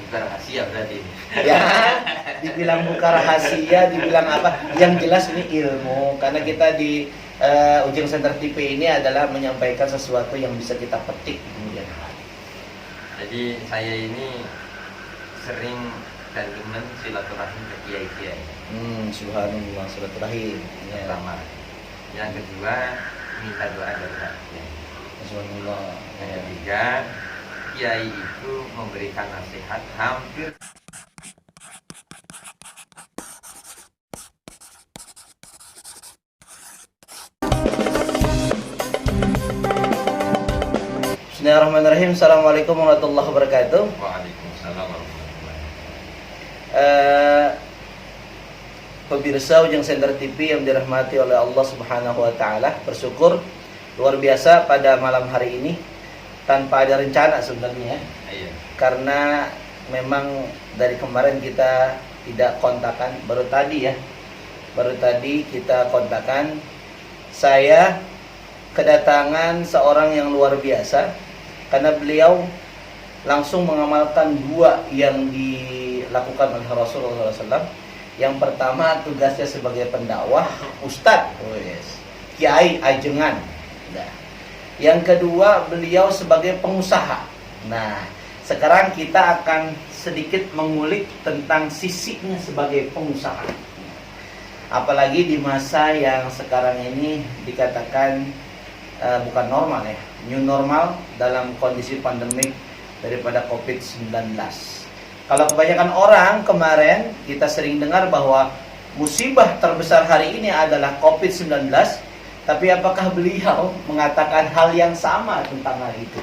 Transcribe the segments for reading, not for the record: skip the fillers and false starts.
buka rahasia berarti. Ya, dibilang buka rahasia, dibilang apa? Yang jelas ini ilmu. Karena kita di Ujung Center TV ini adalah menyampaikan sesuatu yang bisa kita petik kemudian hari. Jadi saya ini sering dan demen silaturahim ke kiai-kiai. Subhanallah, silaturahim. Ya. Pertama. Yang kedua, minta doa dari rakyat. Subhanallah. Yang ketiga, kiai itu memberikan nasihat hampir Bismillahirrahmanirrahim. Assalamualaikum warahmatullahi wabarakatuh. Waalaikumsalam warahmatullahi Pemirsa Ujung Center TV yang dirahmati oleh Allah Subhanahu wa taala, bersyukur luar biasa pada malam hari ini tanpa ada rencana sebenarnya. Iya. Karena memang dari kemarin kita tidak kontakan, baru tadi kita kontakan. Saya kedatangan seorang yang luar biasa karena beliau langsung mengamalkan dua yang dilakukan oleh Rasulullah SAW. Yang pertama, tugasnya sebagai pendakwah, Ustadz, Kiai Ajengan. Nah, yang kedua, beliau sebagai pengusaha. Nah, sekarang kita akan sedikit mengulik tentang sisinya sebagai pengusaha. Apalagi di masa yang sekarang ini dikatakan bukan normal ya, new normal dalam kondisi pandemik daripada COVID-19. Kalau kebanyakan orang kemarin kita sering dengar bahwa musibah terbesar hari ini adalah COVID-19, tapi apakah beliau mengatakan hal yang sama tentang hal itu?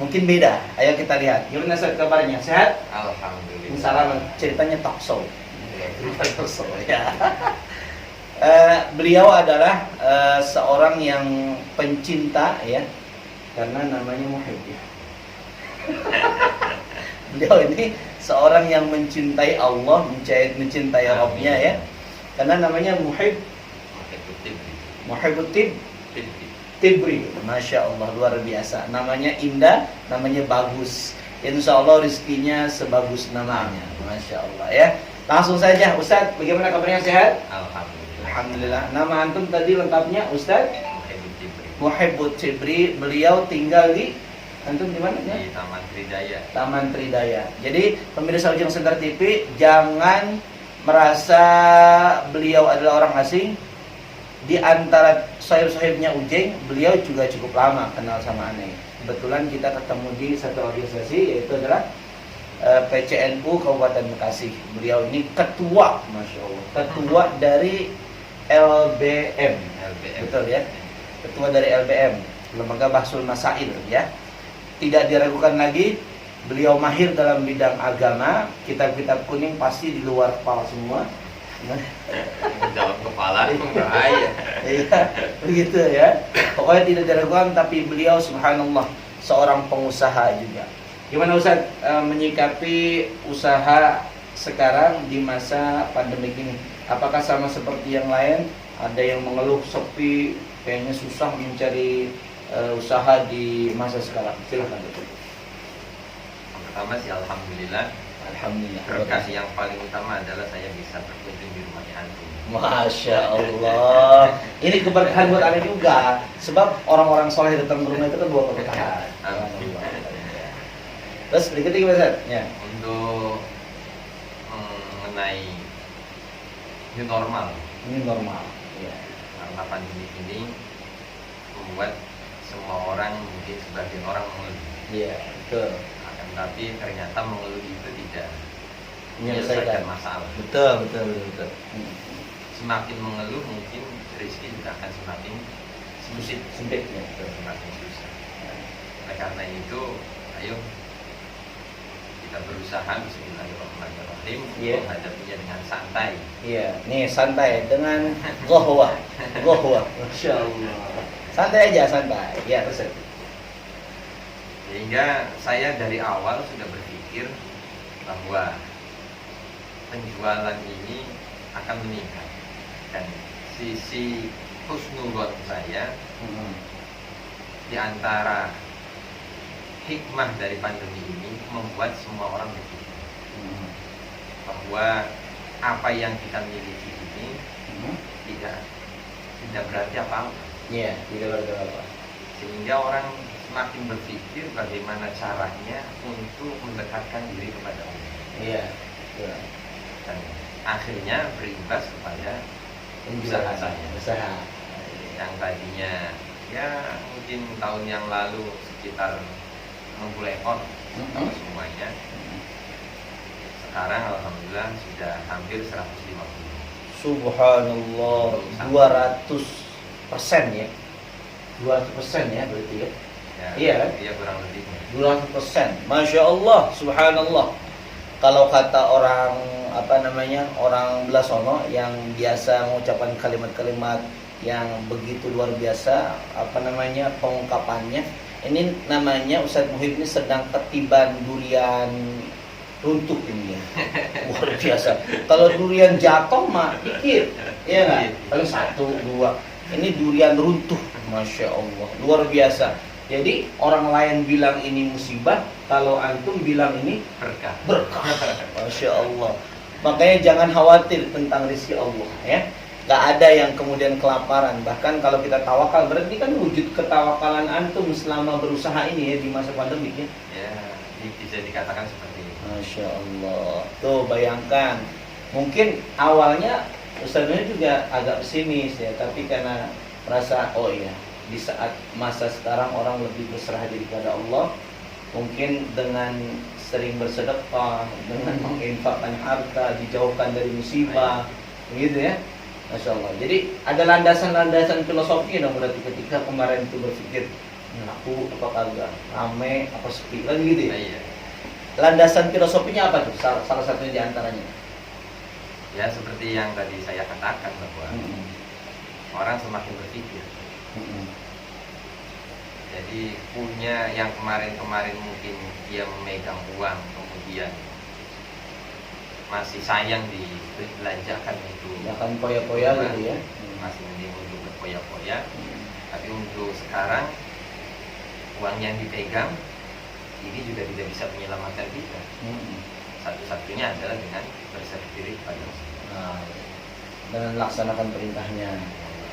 Mungkin beda. Ayo kita lihat. Gimana Ustaz kabarnya? Sehat? Alhamdulillah. Salam. Ceritanya talk show. Ya. Beliau adalah seorang yang pencinta ya, karena namanya Muhib ya. Beliau ini seorang yang mencintai Allah, mencintai Rabbnya ya, karena namanya Muhib Tibri. Masya Allah, luar biasa. Namanya indah, namanya bagus. Insya Allah rezekinya sebagus namanya. Masya Allah ya. Langsung saja Ustadz, bagaimana kabarnya, sehat? Alhamdulillah. Nama antum tadi lengkapnya Ustadz Muhibut Tibri. Beliau tinggal di, antum di mana ya? Di Taman Tridaya. Taman Tridaya. Jadi pemirsa Ujung Center TV, jangan merasa beliau adalah orang asing. Di antara sahib-sahibnya Ujeng, beliau juga cukup lama kenal sama aneh. Kebetulan kita ketemu di satu organisasi, yaitu adalah PCNU Kabupaten Bekasi. Beliau ini ketua, Masya Allah, ketua dari LBM. Betul ya? Ketua dari LBM, Lembaga Bahsul Masail ya. Tidak diragukan lagi, beliau mahir dalam bidang agama. Kitab-kitab kuning pasti di luar kepala semua. Dalam kepala bahaya. Iya, begitu ya. Pokoknya tidak diragukan, tapi beliau subhanallah seorang pengusaha juga. Gimana Ustaz menyikapi usaha sekarang di masa pandemi ini? Apakah sama seperti yang lain? Ada yang mengeluh sepi, kayaknya susah mencari usaha di masa sekarang. Silakan. Pertama sih alhamdulillah. Alhamdulillah. Berkah yang paling utama adalah saya bisa berkunjung di rumahnya antum. Masya Allah. Ini keberkahan buat Anda juga. Sebab orang-orang soleh datang ke rumah itu kan buat keberkahan. Terus berikutnya gimana Ustaz? Ya. Untuk mengenai new normal. Ini normal. Ya. Karena pandemi ini membuat semua orang, mungkin sebagian orang mengeluh. Iya, betul. Akan tetapi ternyata mengeluh itu tidak Menyelesaikan masalah. Betul. Semakin mengeluh mungkin rezeki juga akan semakin sempit ya, semakin susah. Oleh karena itu, ayo kita berusaha bismillahirrahmanirrahim menghadapinya dengan santai. Iya, nih santai dengan gohwa, Masya Allah. Santai aja, santai. Ya, terus. Sehingga saya dari awal sudah berpikir bahwa penjualan ini akan meningkat, dan sisi husnuzon saya di antara hikmah dari pandemi ini membuat semua orang berpikir bahwa apa yang kita miliki ini tidak berarti apa-apa. Iya, tidak berarti apa. Sehingga orang semakin berpikir bagaimana caranya untuk mendekatkan diri kepada Allah. Iya. Iya. Dan akhirnya berimbas kepada usaha saya. Usaha. Yang tadinya ya mungkin tahun yang lalu sekitar 60 ekor kalau semuanya. Sekarang alhamdulillah sudah hampir 150. Subhanallah, 200% ya. 200% ya berarti ya. Ya, iya kan? Iya kurang lebihnya. 200%. Masya Allah, subhanallah. Kalau kata orang orang Belasono yang biasa mengucapkan kalimat-kalimat yang begitu luar biasa, pengungkapannya. Ini namanya Ustadz Muhib ini sedang ketiban durian runtuh ini ya. Luar biasa. Kalau durian jatuh mah dikit, ya nggak? Paling 1, 2. Ini durian runtuh, masya Allah, luar biasa. Jadi orang lain bilang ini musibah, kalau antum bilang ini Berkah. Masya Allah. Makanya jangan khawatir tentang rezeki Allah ya. Gak ada yang kemudian kelaparan. Bahkan kalau kita tawakal, berarti kan wujud ketawakalan antum selama berusaha ini ya di masa pandemi ya. Ya, bisa dikatakan seperti itu. Masya Allah. Tuh bayangkan, mungkin awalnya Ustaznya juga agak pesimis ya, tapi karena merasa oh iya, di saat masa sekarang orang lebih berserah diri kepada Allah, mungkin dengan sering bersedekah, dengan menginfakkan harta, dijauhkan dari musibah, begitu ya. Masya Allah. Jadi ada landasan-landasan filosofi dong berarti ketika kemarin itu berpikir aku apa kagak, rame apa sepi, kan gitu ya. Iya. Landasan filosofinya apa tuh? Salah satunya di antaranya. Ya seperti yang tadi saya katakan bahwa orang semakin berpikir. Jadi punya yang kemarin mungkin dia memegang uang, kemudian masih sayang dibelanjakan itu. Ya kan poya-poya gitu ya. Masih mending untuk berpoya-poya. Tapi untuk sekarang uang yang dipegang ini juga tidak bisa menyelamatkan kita. Satu-satunya adalah dengan berserah diri kepada Allah. Nah, dengan laksanakan perintahnya.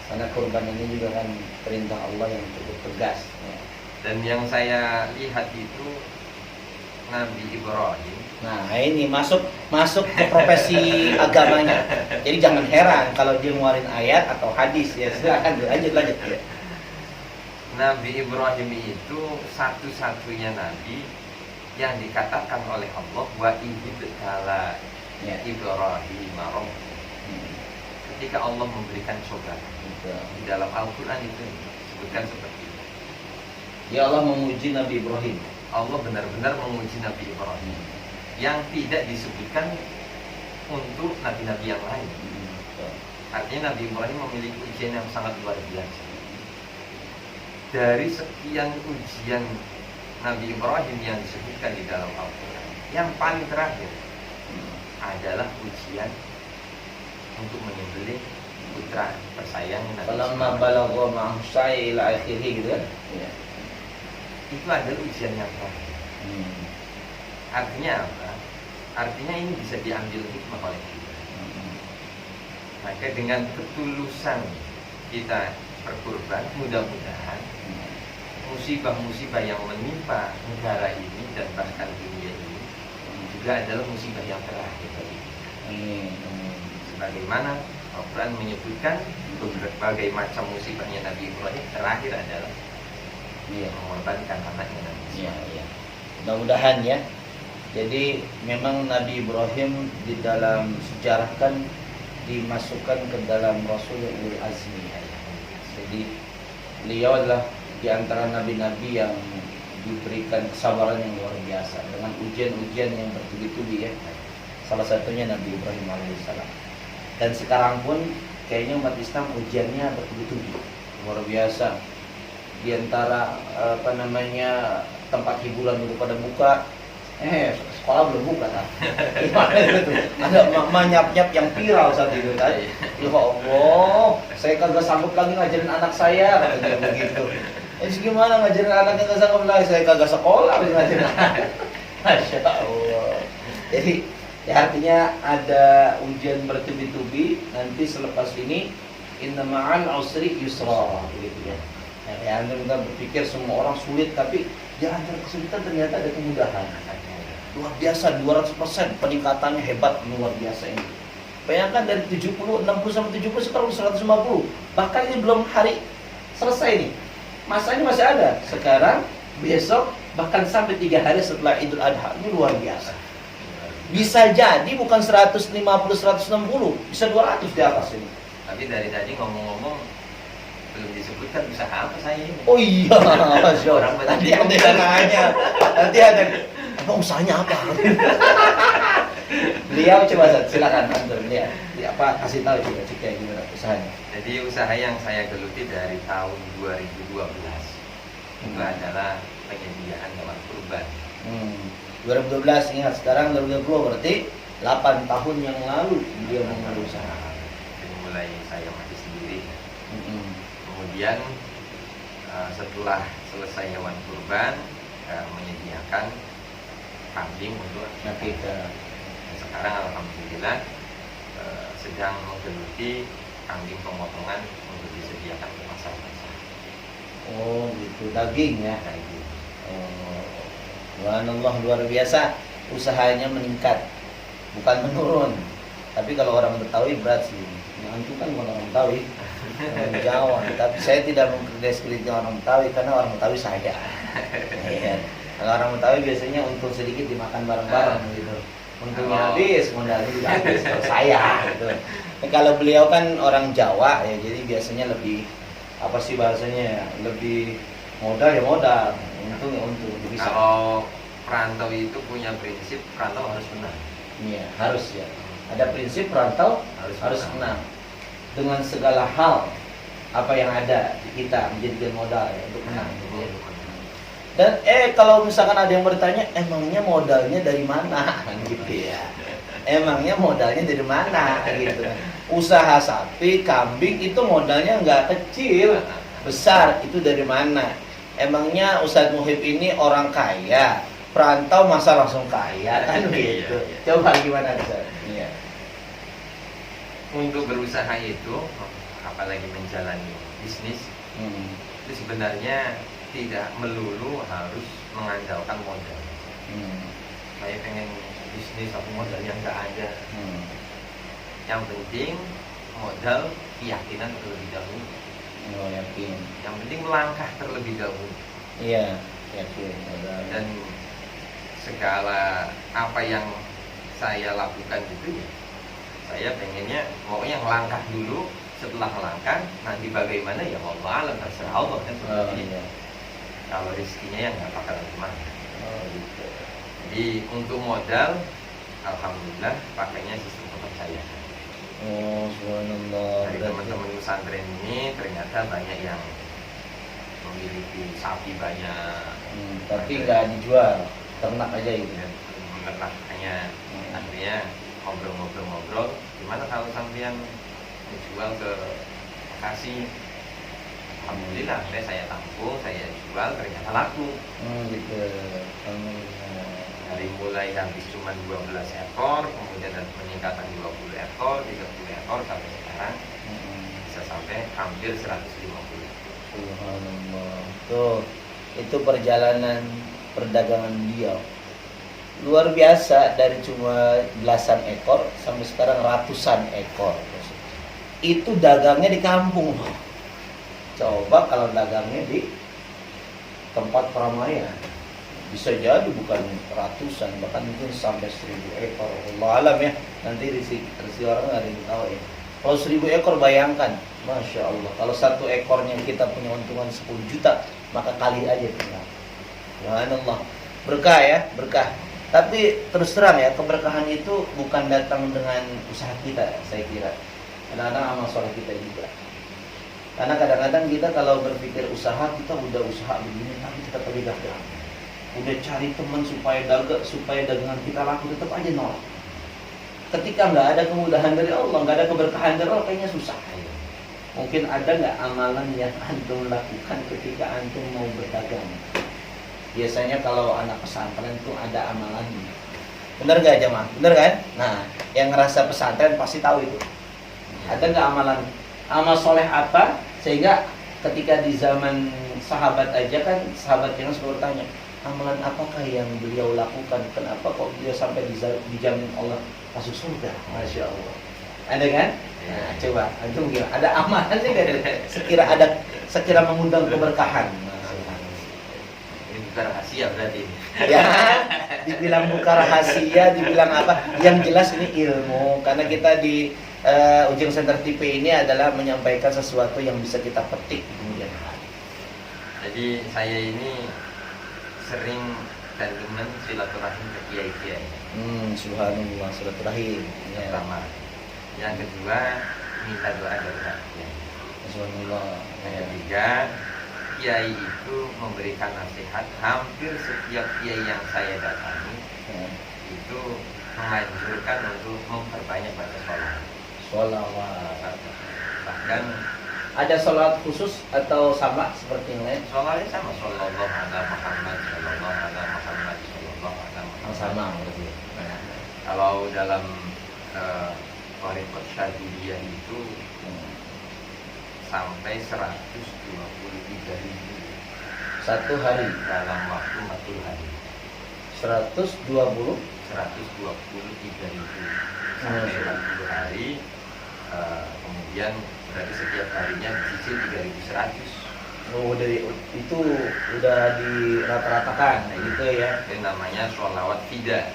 Karena kurban ini juga kan perintah Allah yang cukup tegas. Ya. Dan yang saya lihat itu Nabi Ibrahim. Nah ini masuk ke profesi agamanya. Jadi jangan heran kalau dia ngeluarin ayat atau hadis ya. Silakan lanjut ya. Nabi Ibrahim itu satu-satunya nabi yang dikatakan oleh Allah wa ibtala ya. Ibrahim ketika Allah memberikan cobaan. Di dalam Al-Quran itu disebutkan seperti itu. Ya Allah memuji Nabi Ibrahim. Allah benar-benar memuji Nabi Ibrahim yang tidak disebutkan untuk nabi-nabi yang lain. Artinya Nabi Ibrahim memiliki ujian yang sangat luar biasa. Dari sekian ujian Nabi Ibrahim yang disebutkan di dalam Al-Quran, yang paling terakhir adalah ujian untuk menyembelih putra persayangan Nabi. Falamma balagha ma'ahu sa'i ila akhirih gitu kan. Ya. Itu adalah ujian yang terakhir. Artinya apa? Artinya ini bisa diambil hikmah oleh kita. Maka dengan ketulusan kita berkurban, mudah-mudahan musibah-musibah yang menimpa negara ini dan bahkan dunia ini juga adalah musibah yang terakhir bagi kita. Sebagaimana Al-Quran menyebutkan berbagai macam musibahnya Nabi Ibrahim, terakhir adalah mengorbankan anaknya Nabi Ismail. Iya. Mudah-mudahan ya. Jadi memang Nabi Ibrahim di dalam sejarah kan dimasukkan ke dalam Rasul Ulul Azmi. Jadi beliau adalah di antara nabi-nabi yang diberikan kesabaran yang luar biasa dengan ujian-ujian yang bertubi-tubi ya. Salah satunya Nabi Ibrahim alaihissalam. Dan sekarang pun kayaknya umat Islam ujiannya bertubi-tubi luar biasa. Di antara tempat hiburan itu pada buka, sekolah belum buka kan? Gimana itu? Ada emak nyap-nyap yang viral saat itu kan? Ya Allah, saya kagak sanggup lagi ngajarin anak saya, katanya begitu. Gimana ngajarin anak yang gak sanggup lagi? Saya kagak sekolah ngajarin anak. Masya Allah. Jadi ya artinya ada ujian bertubi-tubi. Nanti selepas ini inna ma'al usri yusra gitu ya. Ya, anda kita berpikir semua orang sulit, tapi di antara kesulitan ternyata ada kemudahan. Luar biasa, 200% peningkatannya hebat, luar biasa ini. Bayangkan dari 70, 60 sampai 70 sekarang 150. Bahkan ini belum hari selesai nih. Masanya masih ada. Sekarang, besok, bahkan sampai 3 hari setelah Idul Adha. Ini luar biasa. Bisa jadi bukan 150, 160, bisa 200 di atas ini. Tapi dari tadi ngomong-ngomong belum disebutkan usaha apa saya ini. Oh iya, Masya Allah. Orang Nanti ada yang nanya. Nanti ada, emang usahanya apa? Beliau coba silakan antum lihat. Apa kasih tahu juga kayak gimana usahanya. Jadi usaha yang saya geluti dari tahun 2012 itu adalah penyediaan hewan kurban. 2012 ingat, sekarang 2020 berarti 8 tahun yang lalu dia memulai usaha. Jadi mulai saya mati sendiri. Kemudian setelah selesai hewan kurban, menyediakan kambing untuk akikah. Sekarang alhamdulillah sedang menggeluti kambing pemotongan untuk disediakan ke pasar-pasar. Oh gitu, daging ya. Daging. Oh, subhanallah, luar biasa. Usahanya meningkat, bukan menurun. Tapi kalau orang Betawi berat sih. Antum kan bukan orang Betawi, orang Jawa. Tapi saya tidak mengkreditkan orang Betawi karena orang Betawi saya. Ya. Kalau orang Betawi biasanya untung sedikit dimakan bareng-bareng gitu. Untungnya habis, modalnya juga habis. Kalau saya gitu. Nah, kalau beliau kan orang Jawa ya, jadi biasanya lebih apa sih bahasanya? Lebih modal ya modal, untung ya untung. Bisa. Kalau perantau itu punya prinsip perantau harus menang. Iya, harus ya. Ada prinsip perantau harus menang. Dengan segala hal apa yang ada kita menjadikan modal ya, untuk menang. Gitu ya. Dan kalau misalkan ada yang bertanya, emangnya modalnya dari mana? Gitu ya. Emangnya modalnya dari mana? Gitu. Usaha sapi, kambing itu modalnya nggak kecil, besar. Itu dari mana? Emangnya Ustadz Muhib ini orang kaya, perantau masa langsung kaya kan gitu? Coba gimana Ustadz? Iya. Untuk berusaha itu, apalagi menjalani bisnis, itu sebenarnya tidak melulu harus mengandalkan modal. Saya pengen bisnis tapi modalnya nggak ada. Yang penting modal keyakinan terlebih dahulu. Oh, yakin. Yang penting melangkah terlebih dahulu. Iya, yakin. Dan segala apa yang saya lakukan itu ya, saya pengennya pokoknya melangkah dulu. Setelah melangkah nanti bagaimana ya Allah alam, terserah Allah kan seperti ini. Kalau rezekinya yang nggak bakalan kemana. Oh, gitu. Jadi untuk modal, alhamdulillah pakainya sistem kepercayaan. Oh, subhanallah. Dari teman-teman pesantren ini ternyata banyak yang memiliki sapi banyak, tapi nggak dijual, ternak aja gitu. ternak hanya artinya ngobrol-ngobrol. Gimana kalau sampean dijual ke Bekasi? Alhamdulillah, saya tampung, saya jual, ternyata laku. Gitu. Alhamdulillah. Dari mulai habis cuma 12 ekor, kemudian ada peningkatan 20 ekor, 30 ekor, sampai sekarang bisa sampai hampir 150. Subhanallah. Tuh, itu perjalanan perdagangan beliau. Luar biasa, dari cuma belasan ekor sampai sekarang ratusan ekor. Itu dagangnya di kampung. Coba kalau dagangnya di tempat keramaian, bisa jadi bukan ratusan, bahkan mungkin sampai 1000 ekor. Allah alam ya, nanti rezeki orang nggak ada yang tahu ya. Kalau 1000 ekor bayangkan, Masya Allah. Kalau satu ekornya kita punya untungan 10 juta, maka kali aja tinggal. Subhanallah. Berkah ya, berkah. Tapi terus terang ya, keberkahan itu bukan datang dengan usaha kita, saya kira. Kadang-kadang amal soleh kita juga. Karena kadang-kadang kita kalau berpikir usaha, kita udah usaha begini, tapi kita pergi dagang. Udah cari teman supaya dagangan kita laku, tetap aja nol. Ketika nggak ada kemudahan dari Allah, nggak ada keberkahan dari Allah, kayaknya susah. Mungkin ada nggak amalan yang antum lakukan ketika antum mau berdagang? Biasanya kalau anak pesantren itu ada amalannya. Bener nggak jemaah? Bener kan? Nah, yang ngerasa pesantren pasti tahu itu. Ada nggak amal soleh apa sehingga ketika di zaman sahabat aja kan sahabat yang selalu tanya, amalan apakah yang beliau lakukan? Kenapa kok beliau sampai dijamin Allah masuk surga? Masya Allah. Ada kan? Nah, coba antum gimana? Ada amalannya nggak? Sekira mengundang keberkahan. Ini bukan rahasia berarti. Ya, dibilang bukan rahasia, dibilang apa? Yang jelas ini ilmu. Karena kita di Ujung Center TV ini adalah menyampaikan sesuatu yang bisa kita petik di kemudian hari. Jadi saya ini sering dan demen silaturahim ke kiai-kiai. Subhanallah, silaturahim. Ya. Pertama. Yang kedua, minta doa dari kiai. Subhanallah. Yang ketiga, kiai itu memberikan nasihat. Hampir setiap kiai yang saya datangi itu menganjurkan untuk memperbanyak baca sholawat. Sholawat. Bahkan ada sholat khusus atau sama seperti yang lain? sholawatnya sama, sallallahu ala Muhammad, sallallahu ala Muhammad, sallallahu ala Muhammad. Sama berarti. Kalau dalam Thariqat Syadziliyah itu sampai 123.000 satu hari dalam waktu 40 hari. 120 123.000 sampai 40 hari. Kemudian berarti setiap harinya dicicil 3.100. Oh, dari itu udah dirata-ratakan gitu ya. Itu namanya sholawat fida.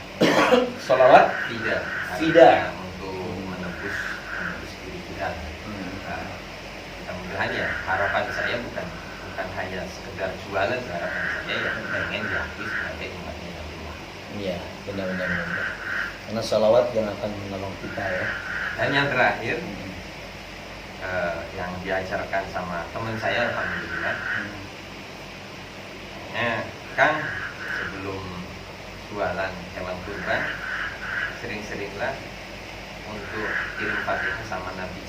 Sholawat Fida. Fida. Artinya untuk menebus diri kita. Nah, mudah-mudahan ya harapan saya bukan hanya sekedar jualan, harapan saya ya pengen diakui sebagai umatnya Allah. Iya, benar-benar. Karena sholawat yang akan menolong kita ya. Dan yang terakhir yang diajarkan sama teman saya, alhamdulillah, Kang, sebelum jualan hewan kurban sering-seringlah untuk kirim Fatihah sama Nabi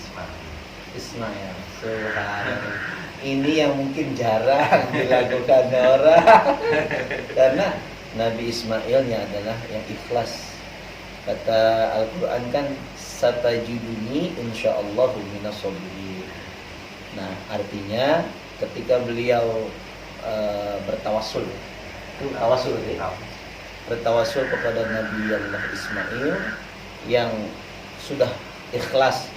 Ismail. Subhanallah. Ini yang mungkin jarang dilakukan orang. Karena Nabi Ismailnya adalah yang ikhlas. Kata Al-Quran kan, satajiduni insyaallahu minash-shabirin. Nah, artinya ketika beliau bertawassul, itu tawassul ya? Bertawassul kepada Nabi Allah Ismail yang sudah ikhlas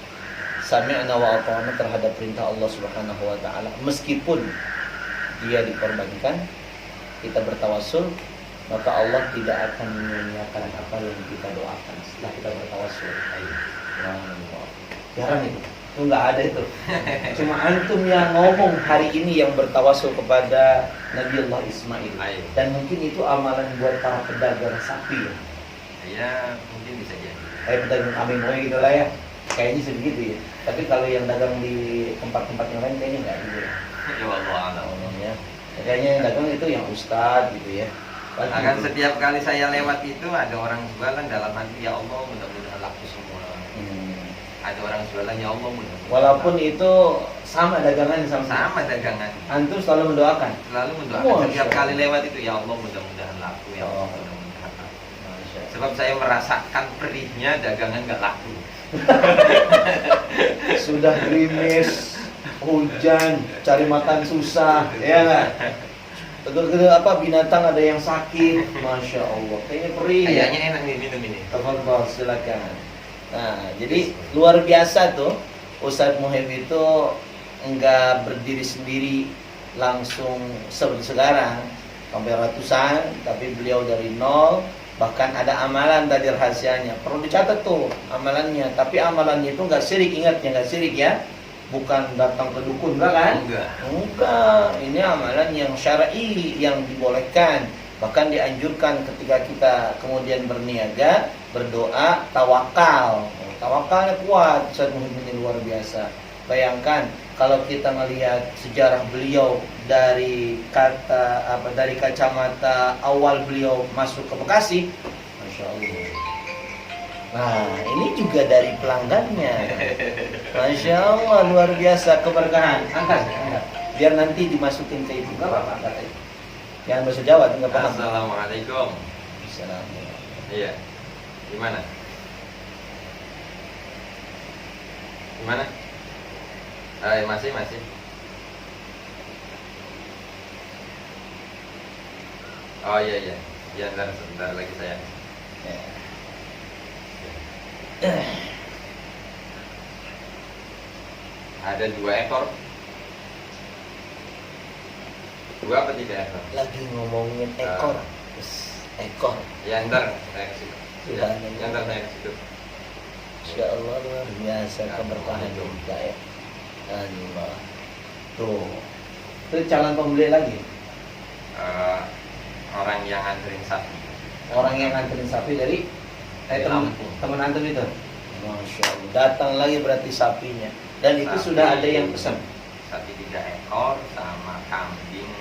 sami'na wa ata'na terhadap perintah Allah Subhanahu wa taala, meskipun dia dikorbankan, kita bertawassul, maka Allah tidak akan menyia-nyiakan apa yang kita doakan setelah kita bertawassul. Jarang itu nggak ada itu. Cuma antum yang ngomong hari ini yang bertawassul kepada Nabi Allah Ismail. Dan mungkin itu amalan buat para pedagang sapi ya. Ya, mungkin bisa jadi. Pedagang kambing gitu lah ya. Kayaknya sebegitu ya. Tapi kalau yang dagang di tempat-tempat yang lain kayaknya nggak gitu ya. Ya Allah. Ya. Kayaknya yang dagang itu yang ustadz gitu ya. Akan setiap kali saya lewat itu ada orang jualan dalam hati, ya Allah mudah-mudahan laku semua. Ada orang jualan, ya Allah mudah-mudahan. Walaupun itu sama dagangan sama dagangan. Antum selalu mendoakan. Selalu mendoakan. Setiap kali lewat itu, ya Allah mudah-mudahan laku, ya Allah mudah-mudahan laku. Sebab saya merasakan perihnya dagangan nggak laku. Sudah gerimis, hujan, cari makan susah, ya nggak? Apa binatang ada yang sakit, masya Allah, kayaknya perih. Kayaknya enak nih minum ini. Tafadhol, silakan. Nah, jadi luar biasa tuh, Ustadz Muhib itu enggak berdiri sendiri langsung seperti sekarang sampai ratusan, tapi beliau dari nol. Bahkan ada amalan tadi rahasianya, perlu dicatat tuh amalannya. Tapi amalannya itu nggak syirik, ingatnya nggak syirik ya. Bukan datang ke dukun, enggak kan? Enggak. Ini amalan yang syar'i, yang dibolehkan. Bahkan dianjurkan ketika kita kemudian berniaga, berdoa, tawakal. Tawakalnya kuat, Ustaz Muhammad ini luar biasa. Bayangkan kalau kita melihat sejarah beliau dari kacamata awal beliau masuk ke Bekasi, masya Allah. Nah, ini juga dari pelanggannya. Masya Allah, luar biasa keberkahan. Angkat. Biar nanti dimasukin ke itu. Enggak apa-apa, angkat aja. Jangan bahasa Jawa, enggak paham. Assalamualaikum. Assalamualaikum. Iya. Gimana? Gimana? Masih. Oh iya. Ya, sebentar lagi saya. Ada 2 ekor. 2 apa 3 ekor? Lagi ngomongin ekor. Ekor. Ya ntar saya kasih. Subhanallah. Ntar saya kasih. Insya Allah luar biasa keberkahan juga ya. Allah. Tuh. Itu calon pembeli lagi. Orang yang nganterin sapi. Orang yang nganterin sapi dari Lampung. teman antum itu. Masya Allah. Datang lagi berarti sapinya. Dan itu Sapi. sudah ada yang pesan. Sapi 3 ekor sama kambing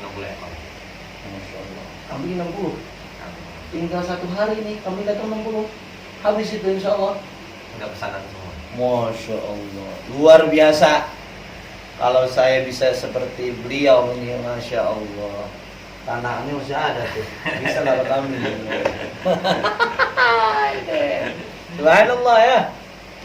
60 ekor. Masya Allah. Kambing 60. Kambing. Tinggal 1 hari nih kambing datang 60. Habis itu insya Allah. Udah pesanan semua. Masya Allah. Luar biasa. Kalau saya bisa seperti beliau ini, Masya Allah. Tanahnya masih ada tuh. Bisa lah kambing. Subhanallah ya.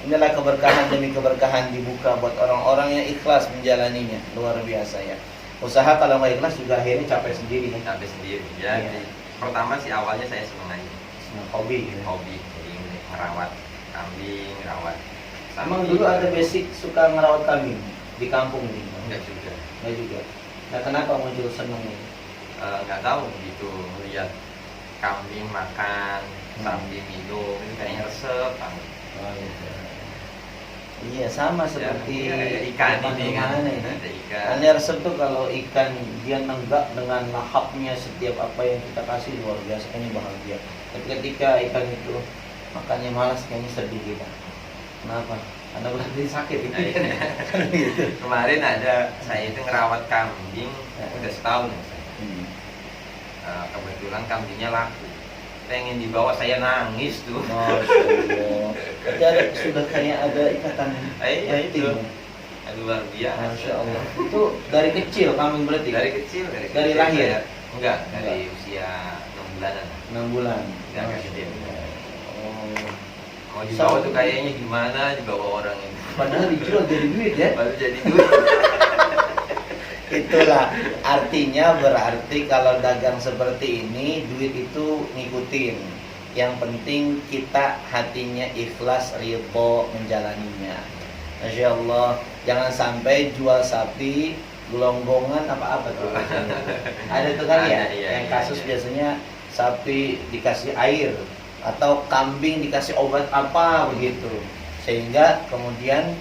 Inilah keberkahan demi keberkahan dibuka buat orang-orang yang ikhlas menjalaninya. Luar biasa ya. Usaha kalau nggak ikhlas juga akhirnya capek sendiri nih. Capek sendiri. Ya, Iya. pertama sih awalnya saya seneng aja. Hobi gitu. Hobi. Jadi merawat kambing, merawat sapi. Emang dulu ada basic suka ngerawat kambing di kampung nih? Enggak juga. Enggak juga. Nah kenapa muncul seneng ini? Nggak tahu gitu melihat kambing makan, sapi minum, ini kayaknya resep banget. Oh, iya. Iya sama seperti Ya, kayak ikan ini kan. rumahan ini. Ada ikan. Hanya resep tuh kalau ikan dia nenggak dengan lahapnya setiap apa yang kita kasih luar biasa, kayaknya bahagia. Tapi ketika ikan itu makannya malas kayaknya sedih kita. Kenapa? Karena berarti sakit itu. Kan gitu. Kemarin ada saya itu ngerawat kambing udah setahun ya saya. Kebetulan kambingnya laku. Pengen dibawa saya nangis tuh. Masya Allah. Berarti ada, sudah kayak ada ikatan Iya itu. batin. Luar biasa. Masya Allah. Itu dari kecil kambing berarti? Dari kecil, dari Dari kecil lahir? saya- enggak, dari usia 6 bulanan. 6 bulan. Udah gede. Oh. Mau dibawa tuh kayaknya gimana dibawa orang ini. Padahal dijual jadi duit ya. Baru jadi duit. Itulah artinya, berarti kalau dagang seperti ini duit itu ngikutin. Yang penting kita hatinya ikhlas, ridho menjalaninya. Masya Allah. Jangan sampai jual sapi gelonggongan apa-apa tuh. Ada tuh kan ya, Ada, iya, yang iya, kasus iya. biasanya sapi dikasih air atau kambing dikasih obat apa begitu, sehingga kemudian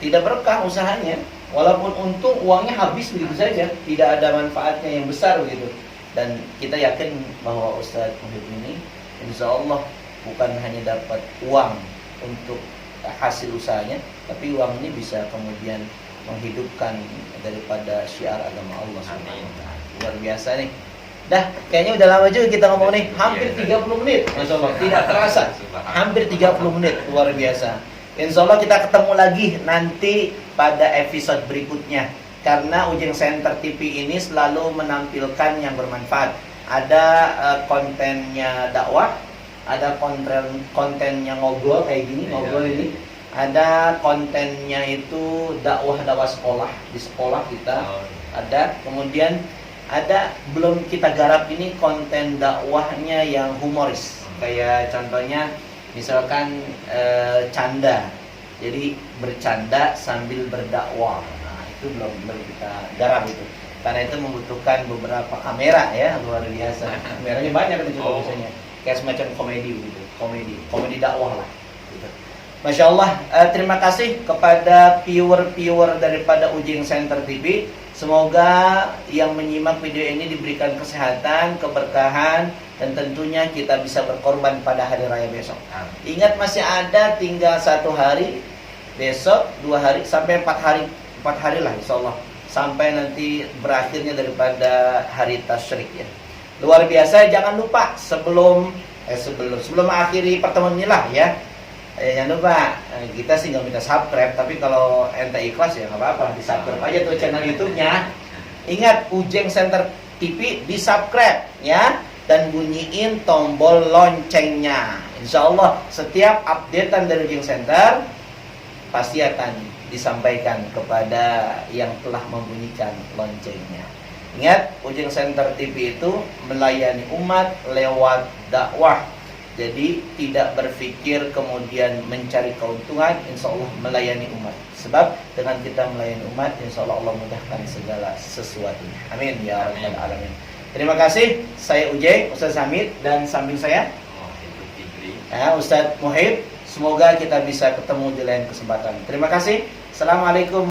tidak berkah usahanya. Walaupun untung uangnya habis begitu saja, tidak ada manfaatnya yang besar begitu. Dan kita yakin bahwa Ustaz Muhib ini insya Allah bukan hanya dapat uang untuk hasil usahanya, tapi uang ini bisa kemudian menghidupkan daripada syiar agama Allah Subhanahu wa Ta'ala. Luar biasa nih. Dah, kayaknya udah lama juga kita ngomong nih, hampir 30 menit. Masya Allah, tidak terasa. Hampir 30 menit, luar biasa. Insya Allah kita ketemu lagi nanti pada episode berikutnya. Karena Ujeng Center TV ini selalu menampilkan yang bermanfaat. Ada kontennya dakwah, ada kontennya ngobrol kayak gini, ngobrol ini. Ada kontennya itu dakwah sekolah, di sekolah kita. Ada, kemudian ada belum kita garap ini konten dakwahnya yang humoris. Kayak contohnya misalkan canda, jadi bercanda sambil berdakwah. Nah itu belum kita garap itu, karena itu membutuhkan beberapa kamera ya, luar biasa. Kameranya banyak itu juga biasanya, kayak semacam komedi gitu, komedi dakwah lah gitu. Masya Allah. Terima kasih kepada viewer daripada Ujeng Center TV. Semoga yang menyimak video ini diberikan kesehatan, keberkahan, dan tentunya kita bisa berkorban pada hari raya besok. Ingat masih ada tinggal 1 hari, besok 2 hari, sampai 4 hari. 4 hari lah insya Allah, sampai nanti berakhirnya daripada hari tasyrik ya. Luar biasa. Jangan lupa sebelum akhiri pertemuan inilah ya, jangan lupa, kita sih nggak minta subscribe, tapi kalau ente ikhlas ya nggak apa-apa, di subscribe aja tuh channel YouTube-nya. Ingat, Ujeng Center TV di subscribe ya, dan bunyiin tombol loncengnya Insya Allah setiap updatean dari Ujung Center pasti akan disampaikan kepada yang telah membunyikan loncengnya. Ingat, Ujung Center TV itu melayani umat lewat dakwah. Jadi tidak berpikir kemudian mencari keuntungan, insya Allah melayani umat. Sebab dengan kita melayani umat, insya Allah Allah mudahkan segala sesuatunya. Amin ya rabbal alamin. Terima kasih. Saya Ujay, Ustaz Hamid, dan samping saya Ustaz Muhib. Semoga kita bisa ketemu di lain kesempatan. Terima kasih. Assalamualaikum.